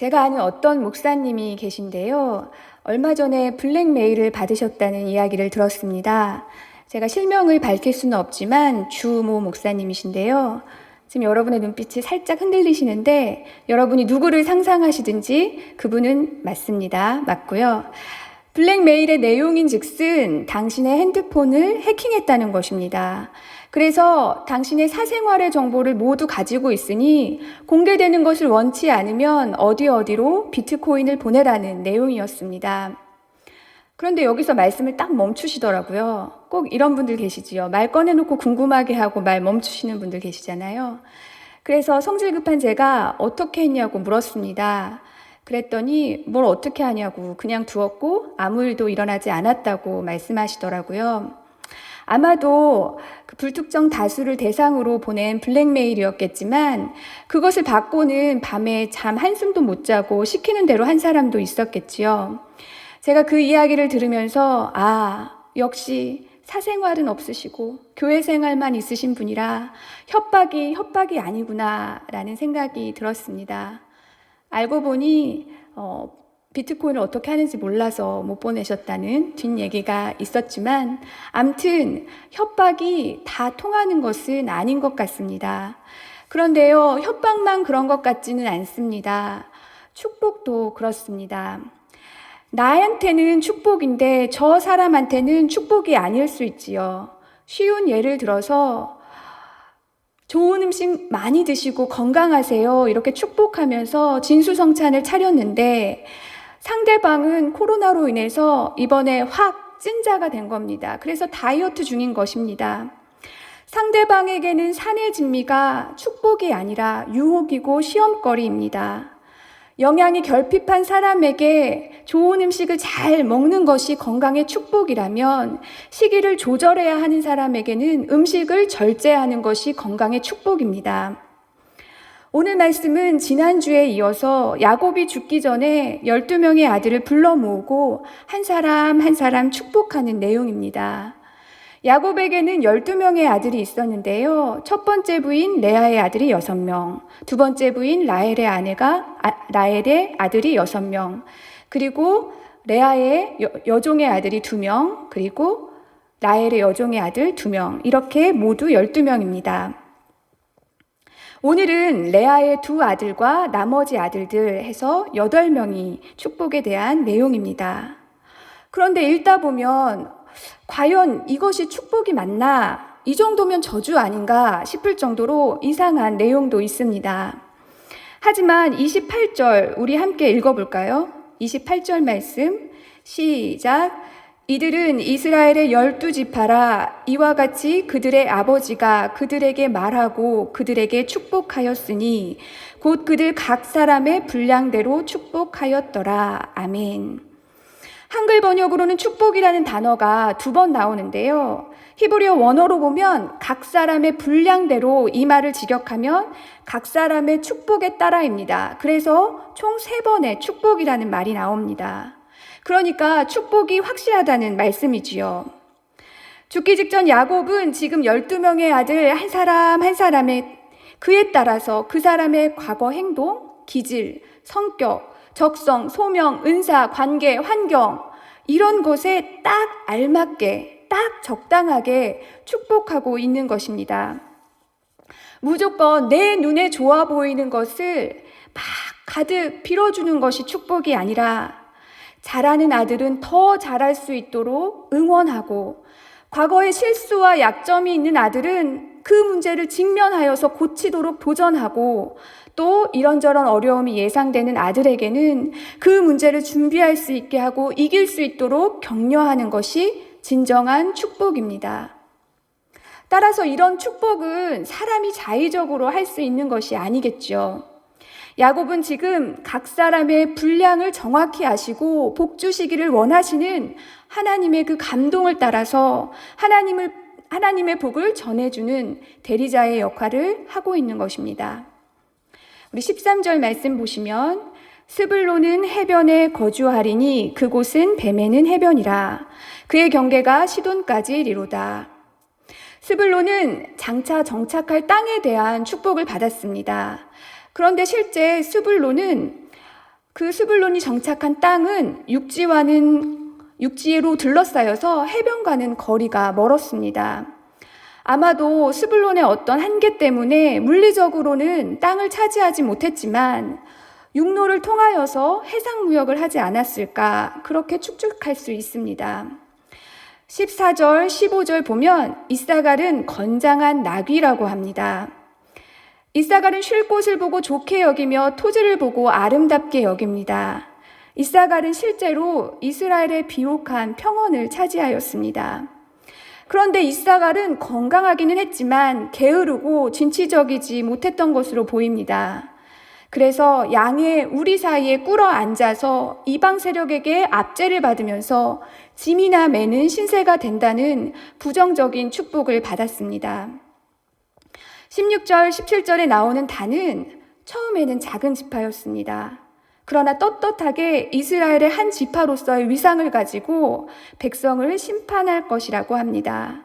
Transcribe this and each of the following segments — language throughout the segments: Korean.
제가 아는 어떤 목사님이 계신데요. 얼마 전에 블랙메일을 받으셨다는 이야기를 들었습니다. 제가 실명을 밝힐 수는 없지만 주모 목사님이신데요. 지금 여러분의 눈빛이 살짝 흔들리시는데 여러분이 누구를 상상하시든지 그분은 맞습니다. 맞고요. 블랙메일의 내용인 즉슨 당신의 핸드폰을 해킹했다는 것입니다. 그래서 당신의 사생활의 정보를 모두 가지고 있으니 공개되는 것을 원치 않으면 어디로 비트코인을 보내라는 내용이었습니다. 그런데 여기서 말씀을 딱 멈추시더라고요. 꼭 이런 분들 계시지요. 말 꺼내놓고 궁금하게 하고 말 멈추시는 분들 계시잖아요. 그래서 성질 급한 제가 어떻게 했냐고 물었습니다. 그랬더니 뭘 어떻게 하냐고 그냥 두었고 아무 일도 일어나지 않았다고 말씀하시더라고요. 아마도 그 불특정 다수를 대상으로 보낸 블랙메일이었겠지만 그것을 받고는 밤에 잠 한숨도 못 자고 시키는 대로 한 사람도 있었겠지요. 제가 그 이야기를 들으면서 역시 사생활은 없으시고 교회 생활만 있으신 분이라 협박이 아니구나 라는 생각이 들었습니다. 알고 보니 비트코인을 어떻게 하는지 몰라서 못 보내셨다는 뒷얘기가 있었지만 암튼 협박이 다 통하는 것은 아닌 것 같습니다. 그런데요, 협박만 그런 것 같지는 않습니다. 축복도 그렇습니다. 나한테는 축복인데 저 사람한테는 축복이 아닐 수 있지요. 쉬운 예를 들어서 좋은 음식 많이 드시고 건강하세요 이렇게 축복하면서 진수성찬을 차렸는데 상대방은 코로나로 인해서 이번에 확 찐자가 된 겁니다. 그래서 다이어트 중인 것입니다. 상대방에게는 산의 진미가 축복이 아니라 유혹이고 시험거리입니다. 영양이 결핍한 사람에게 좋은 음식을 잘 먹는 것이 건강의 축복이라면 시기를 조절해야 하는 사람에게는 음식을 절제하는 것이 건강의 축복입니다. 오늘 말씀은 지난주에 이어서 야곱이 죽기 전에 12명의 아들을 불러 모으고 한 사람 한 사람 축복하는 내용입니다. 야곱에게는 12명의 아들이 있었는데요. 첫 번째 부인 레아의 아들이 6명, 두 번째 부인 라헬의 아들이 6명, 그리고 레아의 여종의 아들이 2명, 그리고 라헬의 여종의 아들 2명, 이렇게 모두 12명입니다. 오늘은 레아의 2 아들과 나머지 아들들 해서 8명이 축복에 대한 내용입니다. 그런데 읽다 보면 과연 이것이 축복이 맞나? 이 정도면 저주 아닌가 싶을 정도로 이상한 내용도 있습니다. 하지만 28절 우리 함께 읽어볼까요? 28절 말씀 시작. 이들은 이스라엘의 12지파라 이와 같이 그들의 아버지가 그들에게 말하고 그들에게 축복하였으니 곧 그들 각 사람의 분량대로 축복하였더라. 아멘. 한글 번역으로는 축복이라는 단어가 2번 나오는데요. 히브리어 원어로 보면 각 사람의 분량대로 이 말을 직역하면 각 사람의 축복에 따라입니다. 그래서 총 3번의 축복이라는 말이 나옵니다. 그러니까 축복이 확실하다는 말씀이지요. 죽기 직전 야곱은 지금 12명의 아들 한 사람 한 사람의 그에 따라서 그 사람의 과거 행동, 기질, 성격, 적성, 소명, 은사, 관계, 환경 이런 것에 딱 알맞게, 딱 적당하게 축복하고 있는 것입니다. 무조건 내 눈에 좋아 보이는 것을 막 가득 빌어주는 것이 축복이 아니라 잘하는 아들은 더 잘할 수 있도록 응원하고 과거의 실수와 약점이 있는 아들은 그 문제를 직면하여서 고치도록 도전하고 또 이런저런 어려움이 예상되는 아들에게는 그 문제를 준비할 수 있게 하고 이길 수 있도록 격려하는 것이 진정한 축복입니다. 따라서 이런 축복은 사람이 자의적으로 할 수 있는 것이 아니겠죠. 야곱은 지금 각 사람의 분량을 정확히 아시고 복 주시기를 원하시는 하나님의 그 감동을 따라서 하나님의 복을 전해주는 대리자의 역할을 하고 있는 것입니다. 우리 13절 말씀 보시면 스불론은 해변에 거주하리니 그곳은 뱀에는 해변이라 그의 경계가 시돈까지 이르로다. 스불론은 장차 정착할 땅에 대한 축복을 받았습니다. 그런데 실제 스불론은 그 스불론이 정착한 땅은 육지로 둘러싸여서 해변과는 거리가 멀었습니다. 아마도 스불론의 어떤 한계 때문에 물리적으로는 땅을 차지하지 못했지만 육로를 통하여서 해상 무역을 하지 않았을까 그렇게 추측할 수 있습니다. 14절, 15절 보면 이사갈은 건장한 나귀라고 합니다. 이사갈은 쉴 곳을 보고 좋게 여기며 토지를 보고 아름답게 여깁니다. 이사갈은 실제로 이스라엘의 비옥한 평원을 차지하였습니다. 그런데 이사갈은 건강하기는 했지만 게으르고 진취적이지 못했던 것으로 보입니다. 그래서 양의 우리 사이에 꿇어 앉아서 이방 세력에게 압제를 받으면서 짐이나 매는 신세가 된다는 부정적인 축복을 받았습니다. 16절, 17절에 나오는 단은 처음에는 작은 지파였습니다. 그러나 떳떳하게 이스라엘의 한 지파로서의 위상을 가지고 백성을 심판할 것이라고 합니다.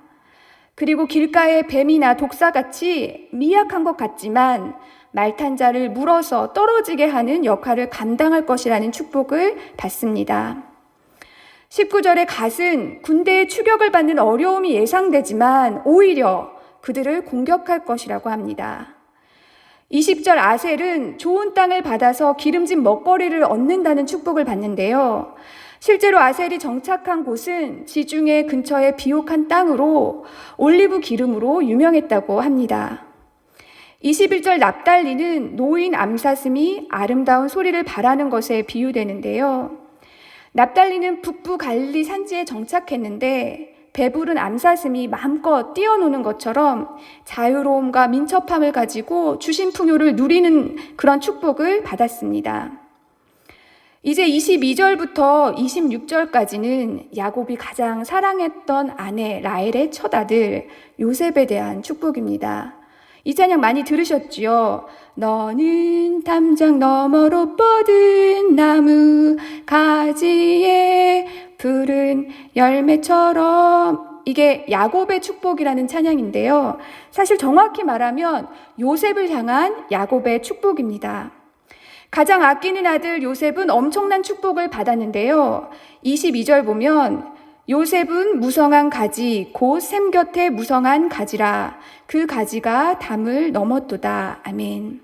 그리고 길가의 뱀이나 독사같이 미약한 것 같지만 말탄 자를 물어서 떨어지게 하는 역할을 감당할 것이라는 축복을 받습니다. 19절의 갓은 군대의 추격을 받는 어려움이 예상되지만 오히려 그들을 공격할 것이라고 합니다. 20절 아셀은 좋은 땅을 받아서 기름진 먹거리를 얻는다는 축복을 받는데요. 실제로 아셀이 정착한 곳은 지중해 근처의 비옥한 땅으로 올리브 기름으로 유명했다고 합니다. 21절 납달리는 노인 암사슴이 아름다운 소리를 바라는 것에 비유되는데요. 납달리는 북부 갈릴리 산지에 정착했는데 배부른 암사슴이 마음껏 뛰어노는 것처럼 자유로움과 민첩함을 가지고 주신 풍요를 누리는 그런 축복을 받았습니다. 이제 22절부터 26절까지는 야곱이 가장 사랑했던 아내 라헬의 첫아들 요셉에 대한 축복입니다. 이 찬양 많이 들으셨지요? 너는 담장 너머로 뻗은 나무 가지에 푸른 열매처럼, 이게 야곱의 축복이라는 찬양인데요. 사실 정확히 말하면 요셉을 향한 야곱의 축복입니다. 가장 아끼는 아들 요셉은 엄청난 축복을 받았는데요. 22절 보면 요셉은 무성한 가지 곧 샘 곁에 무성한 가지라 그 가지가 담을 넘었도다. 아멘.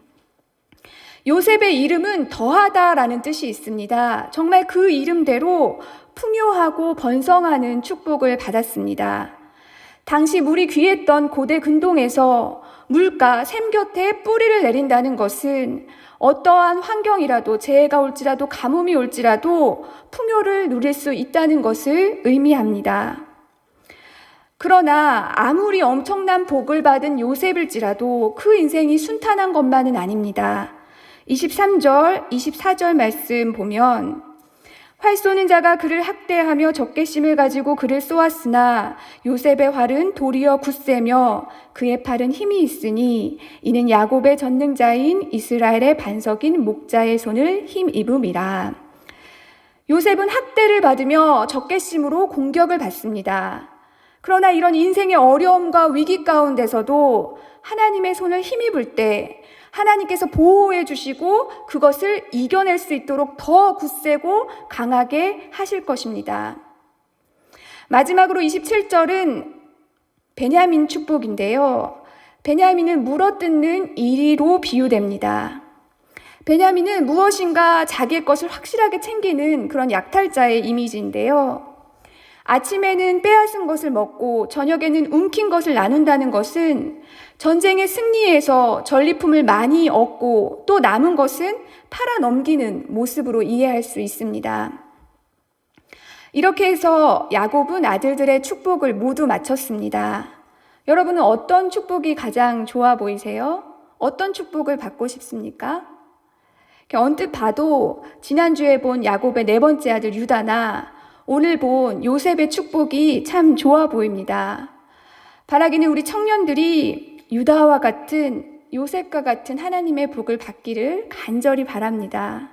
요셉의 이름은 더하다라는 뜻이 있습니다. 정말 그 이름대로 풍요하고 번성하는 축복을 받았습니다. 당시 물이 귀했던 고대 근동에서 물가 샘 곁에 뿌리를 내린다는 것은 어떠한 환경이라도 재해가 올지라도 가뭄이 올지라도 풍요를 누릴 수 있다는 것을 의미합니다. 그러나 아무리 엄청난 복을 받은 요셉일지라도 그 인생이 순탄한 것만은 아닙니다. 23절, 24절 말씀 보면 활 쏘는 자가 그를 학대하며 적개심을 가지고 그를 쏘았으나 요셉의 활은 도리어 굳세며 그의 팔은 힘이 있으니 이는 야곱의 전능자인 이스라엘의 반석인 목자의 손을 힘입음이라. 요셉은 학대를 받으며 적개심으로 공격을 받습니다. 그러나 이런 인생의 어려움과 위기 가운데서도 하나님의 손을 힘입을 때 하나님께서 보호해 주시고 그것을 이겨낼 수 있도록 더 굳세고 강하게 하실 것입니다. 마지막으로 27절은 베냐민 축복인데요. 베냐민은 물어뜯는 이리로 비유됩니다. 베냐민은 무엇인가 자기의 것을 확실하게 챙기는 그런 약탈자의 이미지인데요. 아침에는 빼앗은 것을 먹고 저녁에는 움킨 것을 나눈다는 것은 전쟁의 승리에서 전리품을 많이 얻고 또 남은 것은 팔아 넘기는 모습으로 이해할 수 있습니다. 이렇게 해서 야곱은 아들들의 축복을 모두 마쳤습니다. 여러분은 어떤 축복이 가장 좋아 보이세요? 어떤 축복을 받고 싶습니까? 언뜻 봐도 지난주에 본 야곱의 네 번째 아들 유다나 오늘 본 요셉의 축복이 참 좋아 보입니다. 바라기는 우리 청년들이 유다와 같은 요셉과 같은 하나님의 복을 받기를 간절히 바랍니다.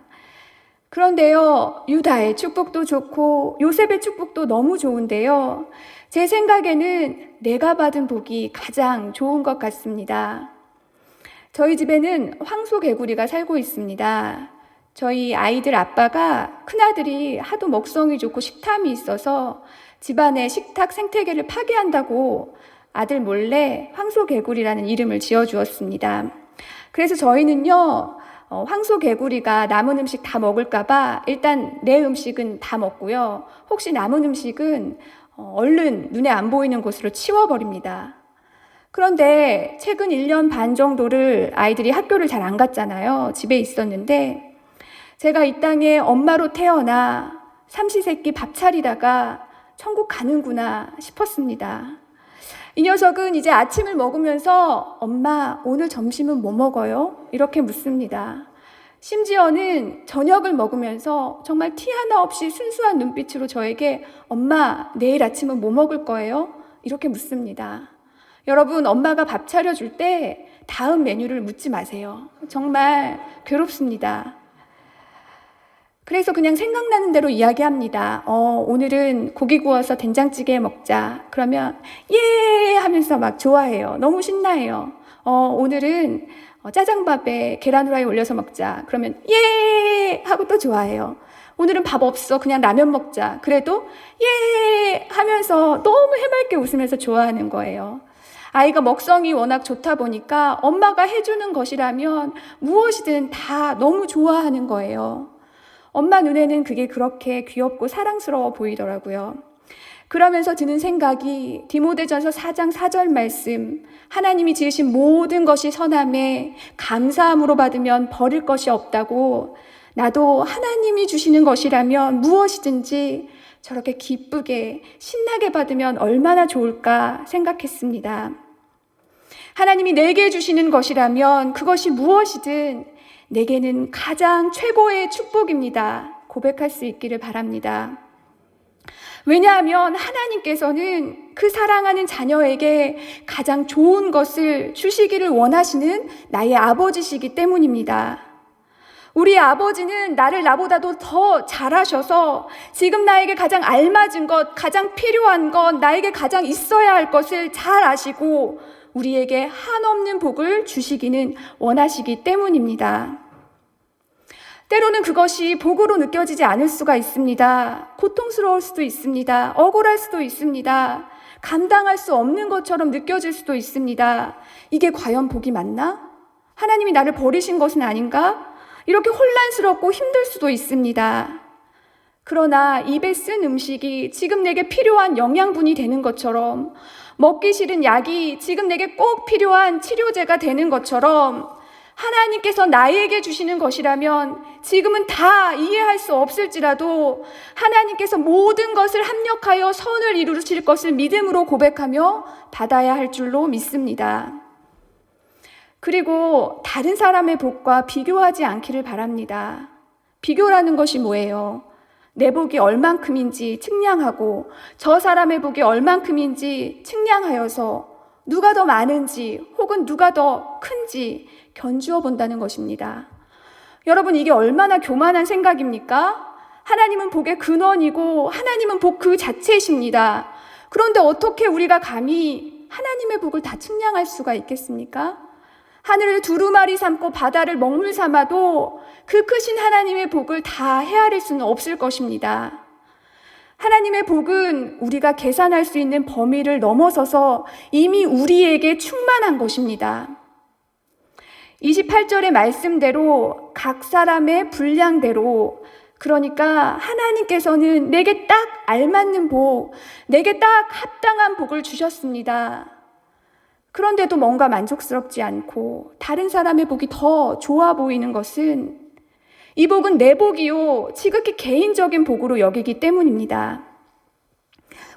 그런데요, 유다의 축복도 좋고 요셉의 축복도 너무 좋은데요. 제 생각에는 내가 받은 복이 가장 좋은 것 같습니다. 저희 집에는 황소개구리가 살고 있습니다. 저희 아이들 아빠가 큰아들이 하도 먹성이 좋고 식탐이 있어서 집안의 식탁 생태계를 파괴한다고 아들 몰래 황소개구리라는 이름을 지어주었습니다. 그래서 저희는요, 황소개구리가 남은 음식 다 먹을까봐 일단 내 음식은 다 먹고요. 혹시 남은 음식은 얼른 눈에 안 보이는 곳으로 치워버립니다. 그런데 최근 1년 반 정도를 아이들이 학교를 잘 안 갔잖아요. 집에 있었는데 제가 이 땅에 엄마로 태어나 삼시세끼 밥 차리다가 천국 가는구나 싶었습니다. 이 녀석은 이제 아침을 먹으면서 엄마, 오늘 점심은 뭐 먹어요? 이렇게 묻습니다. 심지어는 저녁을 먹으면서 정말 티 하나 없이 순수한 눈빛으로 저에게 엄마, 내일 아침은 뭐 먹을 거예요? 이렇게 묻습니다. 여러분, 엄마가 밥 차려줄 때 다음 메뉴를 묻지 마세요. 정말 괴롭습니다. 그래서 그냥 생각나는 대로 이야기합니다. 오늘은 고기 구워서 된장찌개 먹자. 그러면 예 하면서 막 좋아해요. 너무 신나해요. 오늘은 짜장밥에 계란 후라이 올려서 먹자. 그러면 예 하고 또 좋아해요. 오늘은 밥 없어. 그냥 라면 먹자. 그래도 예 하면서 너무 해맑게 웃으면서 좋아하는 거예요. 아이가 먹성이 워낙 좋다 보니까 엄마가 해주는 것이라면 무엇이든 다 너무 좋아하는 거예요. 엄마 눈에는 그게 그렇게 귀엽고 사랑스러워 보이더라고요. 그러면서 드는 생각이 디모데전서 4장 4절 말씀, 하나님이 지으신 모든 것이 선함에 감사함으로 받으면 버릴 것이 없다고, 나도 하나님이 주시는 것이라면 무엇이든지 저렇게 기쁘게 신나게 받으면 얼마나 좋을까 생각했습니다. 하나님이 내게 주시는 것이라면 그것이 무엇이든 내게는 가장 최고의 축복입니다. 고백할 수 있기를 바랍니다. 왜냐하면 하나님께서는 그 사랑하는 자녀에게 가장 좋은 것을 주시기를 원하시는 나의 아버지시기 때문입니다. 우리 아버지는 나를 나보다도 더 잘하셔서 지금 나에게 가장 알맞은 것, 가장 필요한 것, 나에게 가장 있어야 할 것을 잘 아시고 우리에게 한없는 복을 주시기는 원하시기 때문입니다. 때로는 그것이 복으로 느껴지지 않을 수가 있습니다. 고통스러울 수도 있습니다. 억울할 수도 있습니다. 감당할 수 없는 것처럼 느껴질 수도 있습니다. 이게 과연 복이 맞나? 하나님이 나를 버리신 것은 아닌가? 이렇게 혼란스럽고 힘들 수도 있습니다. 그러나 입에 쓴 음식이 지금 내게 필요한 영양분이 되는 것처럼, 먹기 싫은 약이 지금 내게 꼭 필요한 치료제가 되는 것처럼 하나님께서 나에게 주시는 것이라면 지금은 다 이해할 수 없을지라도 하나님께서 모든 것을 합력하여 선을 이루실 것을 믿음으로 고백하며 받아야 할 줄로 믿습니다. 그리고 다른 사람의 복과 비교하지 않기를 바랍니다. 비교라는 것이 뭐예요? 내 복이 얼만큼인지 측량하고 저 사람의 복이 얼만큼인지 측량하여서 누가 더 많은지 혹은 누가 더 큰지 견주어 본다는 것입니다. 여러분, 이게 얼마나 교만한 생각입니까? 하나님은 복의 근원이고 하나님은 복 그 자체이십니다. 그런데 어떻게 우리가 감히 하나님의 복을 다 측량할 수가 있겠습니까? 하늘을 두루마리 삼고 바다를 먹물 삼아도 그 크신 하나님의 복을 다 헤아릴 수는 없을 것입니다. 하나님의 복은 우리가 계산할 수 있는 범위를 넘어서서 이미 우리에게 충만한 것입니다. 28절의 말씀대로 각 사람의 분량대로, 그러니까 하나님께서는 내게 딱 알맞는 복, 내게 딱 합당한 복을 주셨습니다. 그런데도 뭔가 만족스럽지 않고 다른 사람의 복이 더 좋아 보이는 것은 이 복은 내 복이요, 지극히 개인적인 복으로 여기기 때문입니다.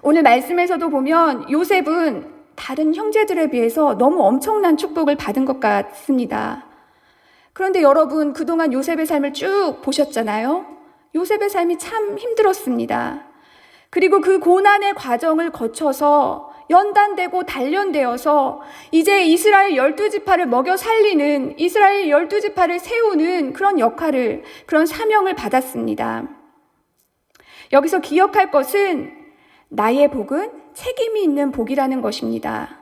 오늘 말씀에서도 보면 요셉은 다른 형제들에 비해서 너무 엄청난 축복을 받은 것 같습니다. 그런데 여러분, 그동안 요셉의 삶을 쭉 보셨잖아요. 요셉의 삶이 참 힘들었습니다. 그리고 그 고난의 과정을 거쳐서 연단되고 단련되어서 이제 이스라엘 12지파를 먹여 살리는, 이스라엘 12지파를 세우는 그런 역할을, 그런 사명을 받았습니다. 여기서 기억할 것은 나의 복은 책임이 있는 복이라는 것입니다.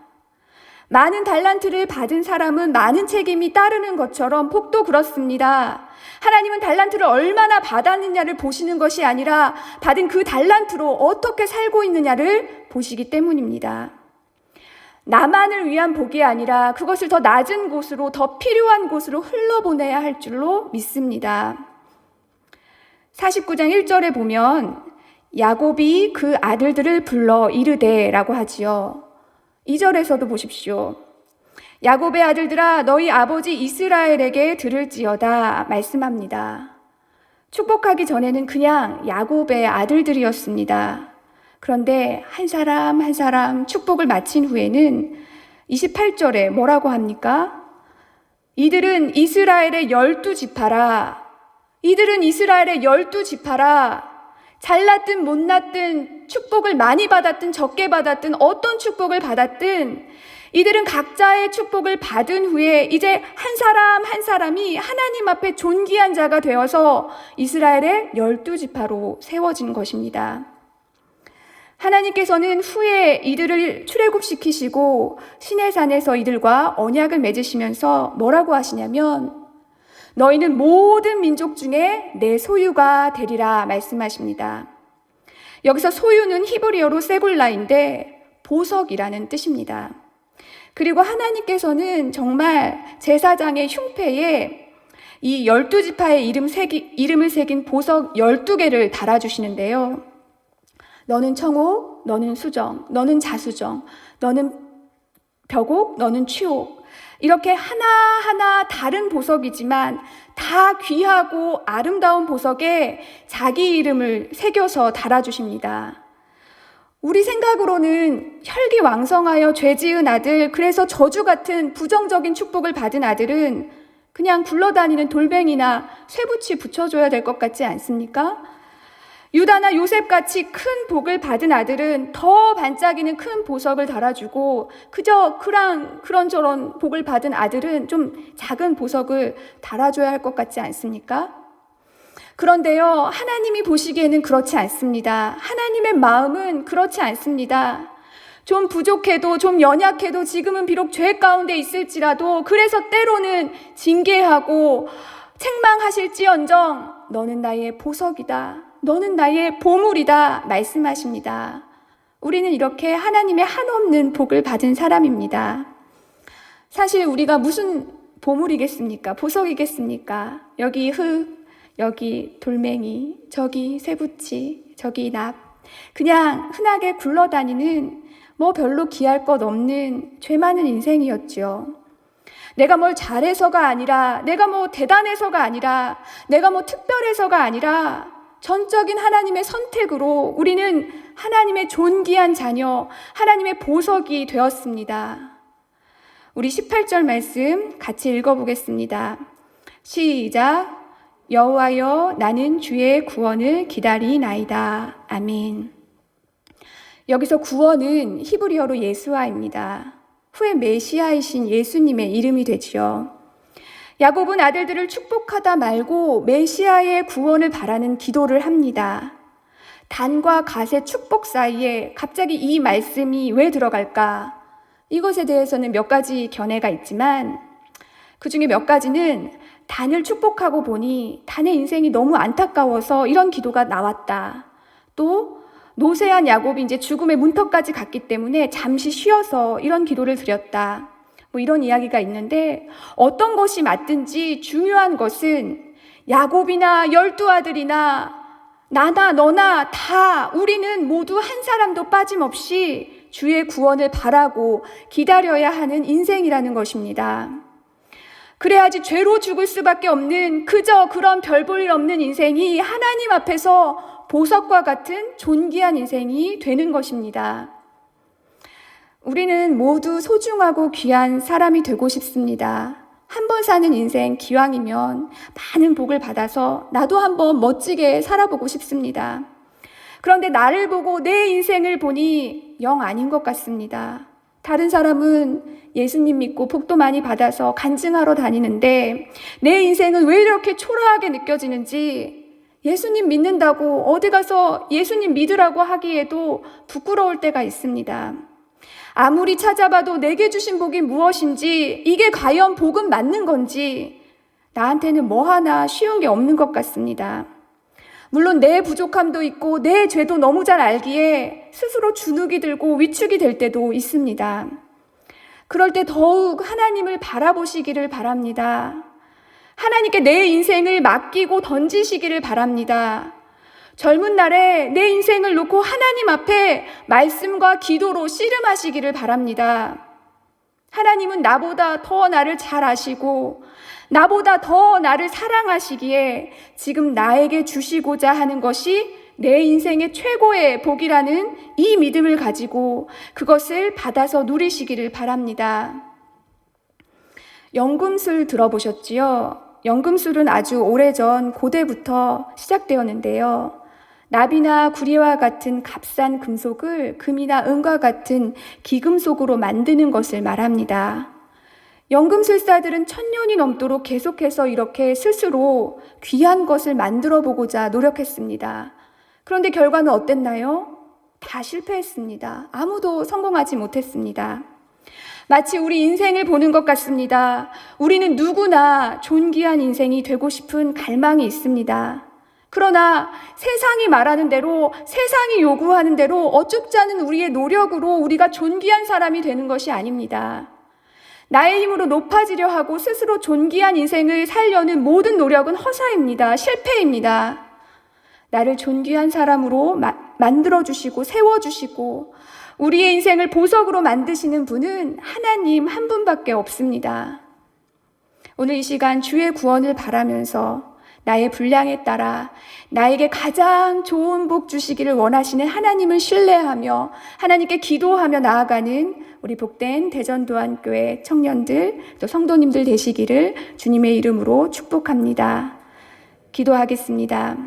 많은 달란트를 받은 사람은 많은 책임이 따르는 것처럼 복도 그렇습니다. 하나님은 달란트를 얼마나 받았느냐를 보시는 것이 아니라 받은 그 달란트로 어떻게 살고 있느냐를 보시기 때문입니다. 나만을 위한 복이 아니라 그것을 더 낮은 곳으로, 더 필요한 곳으로 흘러보내야 할 줄로 믿습니다. 49장 1절에 보면 야곱이 그 아들들을 불러 이르되라고 하지요. 2절에서도 보십시오. 야곱의 아들들아 너희 아버지 이스라엘에게 들을지어다 말씀합니다. 축복하기 전에는 그냥 야곱의 아들들이었습니다. 그런데 한 사람 한 사람 축복을 마친 후에는 28절에 뭐라고 합니까? 이들은 이스라엘의 12지파라. 이들은 이스라엘의 12지파라. 잘났든 못났든 축복을 많이 받았든 적게 받았든 어떤 축복을 받았든 이들은 각자의 축복을 받은 후에 이제 한 사람 한 사람이 하나님 앞에 존귀한 자가 되어서 이스라엘의 12지파로 세워진 것입니다. 하나님께서는 후에 이들을 출애굽시키시고 시내산에서 이들과 언약을 맺으시면서 뭐라고 하시냐면 너희는 모든 민족 중에 내 소유가 되리라 말씀하십니다. 여기서 소유는 히브리어로 세굴라인데 보석이라는 뜻입니다. 그리고 하나님께서는 정말 제사장의 흉패에 이 12지파의 이름을 새긴 보석 12개를 달아주시는데요. 너는 청옥, 너는 수정, 너는 자수정, 너는 벽옥, 너는 취옥. 이렇게 하나하나 다른 보석이지만 다 귀하고 아름다운 보석에 자기 이름을 새겨서 달아주십니다. 우리 생각으로는 혈기왕성하여 죄지은 아들, 그래서 저주 같은 부정적인 축복을 받은 아들은 그냥 굴러다니는 돌멩이나 쇠붙이 붙여줘야 될 것 같지 않습니까? 유다나 요셉같이 큰 복을 받은 아들은 더 반짝이는 큰 보석을 달아주고 그저 그런저런 복을 받은 아들은 좀 작은 보석을 달아줘야 할 것 같지 않습니까? 그런데요, 하나님이 보시기에는 그렇지 않습니다. 하나님의 마음은 그렇지 않습니다. 좀 부족해도 좀 연약해도 지금은 비록 죄 가운데 있을지라도 그래서 때로는 징계하고 책망하실지언정 너는 나의 보석이다. 너는 나의 보물이다 말씀하십니다. 우리는 이렇게 하나님의 한없는 복을 받은 사람입니다. 사실 우리가 무슨 보물이겠습니까? 보석이겠습니까? 여기 흙, 여기 돌멩이, 저기 쇠붙이, 저기 납. 그냥 흔하게 굴러다니는 뭐 별로 귀할 것 없는 죄 많은 인생이었죠. 내가 뭘 잘해서가 아니라, 내가 뭐 대단해서가 아니라, 내가 뭐 특별해서가 아니라 전적인 하나님의 선택으로 우리는 하나님의 존귀한 자녀, 하나님의 보석이 되었습니다. 우리 18절 말씀 같이 읽어보겠습니다. 시작. 여호와여 나는 주의 구원을 기다리나이다. 아멘. 여기서 구원은 히브리어로 예수아입니다. 후에 메시아이신 예수님의 이름이 되지요. 야곱은 아들들을 축복하다 말고 메시아의 구원을 바라는 기도를 합니다. 단과 갓의 축복 사이에 갑자기 이 말씀이 왜 들어갈까? 이것에 대해서는 몇 가지 견해가 있지만 그 중에 몇 가지는 단을 축복하고 보니 단의 인생이 너무 안타까워서 이런 기도가 나왔다. 또 노쇠한 야곱이 이제 죽음의 문턱까지 갔기 때문에 잠시 쉬어서 이런 기도를 드렸다. 뭐 이런 이야기가 있는데 어떤 것이 맞든지 중요한 것은 야곱이나 12아들이나 나나 너나 다 우리는 모두 한 사람도 빠짐없이 주의 구원을 바라고 기다려야 하는 인생이라는 것입니다. 그래야지 죄로 죽을 수밖에 없는 그저 그런 별 볼 일 없는 인생이 하나님 앞에서 보석과 같은 존귀한 인생이 되는 것입니다. 우리는 모두 소중하고 귀한 사람이 되고 싶습니다. 한 번 사는 인생 기왕이면 많은 복을 받아서 나도 한번 멋지게 살아보고 싶습니다. 그런데 나를 보고 내 인생을 보니 영 아닌 것 같습니다. 다른 사람은 예수님 믿고 복도 많이 받아서 간증하러 다니는데 내 인생은 왜 이렇게 초라하게 느껴지는지 예수님 믿는다고 어디 가서 예수님 믿으라고 하기에도 부끄러울 때가 있습니다. 아무리 찾아봐도 내게 주신 복이 무엇인지, 이게 과연 복은 맞는 건지 나한테는 뭐 하나 쉬운 게 없는 것 같습니다. 물론 내 부족함도 있고 내 죄도 너무 잘 알기에 스스로 주눅이 들고 위축이 될 때도 있습니다. 그럴 때 더욱 하나님을 바라보시기를 바랍니다. 하나님께 내 인생을 맡기고 던지시기를 바랍니다. 젊은 날에 내 인생을 놓고 하나님 앞에 말씀과 기도로 씨름하시기를 바랍니다. 하나님은 나보다 더 나를 잘 아시고 나보다 더 나를 사랑하시기에 지금 나에게 주시고자 하는 것이 내 인생의 최고의 복이라는 이 믿음을 가지고 그것을 받아서 누리시기를 바랍니다. 연금술 들어보셨지요? 연금술은 아주 오래전 고대부터 시작되었는데요. 납이나 구리와 같은 값싼 금속을 금이나 은과 같은 기금속으로 만드는 것을 말합니다. 연금술사들은 1000년이 넘도록 계속해서 이렇게 스스로 귀한 것을 만들어 보고자 노력했습니다. 그런데 결과는 어땠나요? 다 실패했습니다. 아무도 성공하지 못했습니다. 마치 우리 인생을 보는 것 같습니다. 우리는 누구나 존귀한 인생이 되고 싶은 갈망이 있습니다. 그러나 세상이 말하는 대로, 세상이 요구하는 대로 어쭙지 않은 우리의 노력으로 우리가 존귀한 사람이 되는 것이 아닙니다. 나의 힘으로 높아지려 하고 스스로 존귀한 인생을 살려는 모든 노력은 허사입니다. 실패입니다. 나를 존귀한 사람으로 만들어주시고 세워주시고 우리의 인생을 보석으로 만드시는 분은 하나님 한 분밖에 없습니다. 오늘 이 시간 주의 구원을 바라면서 나의 분량에 따라 나에게 가장 좋은 복 주시기를 원하시는 하나님을 신뢰하며 하나님께 기도하며 나아가는 우리 복된 대전도안교회 청년들 또 성도님들 되시기를 주님의 이름으로 축복합니다. 기도하겠습니다.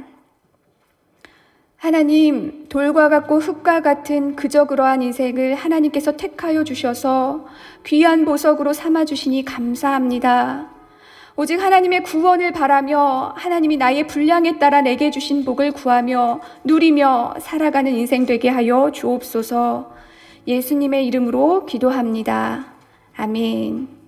하나님, 돌과 같고 흙과 같은 그저 그러한 인생을 하나님께서 택하여 주셔서 귀한 보석으로 삼아주시니 감사합니다. 오직 하나님의 구원을 바라며 하나님이 나의 분량에 따라 내게 주신 복을 구하며 누리며 살아가는 인생 되게 하여 주옵소서. 예수님의 이름으로 기도합니다. 아멘.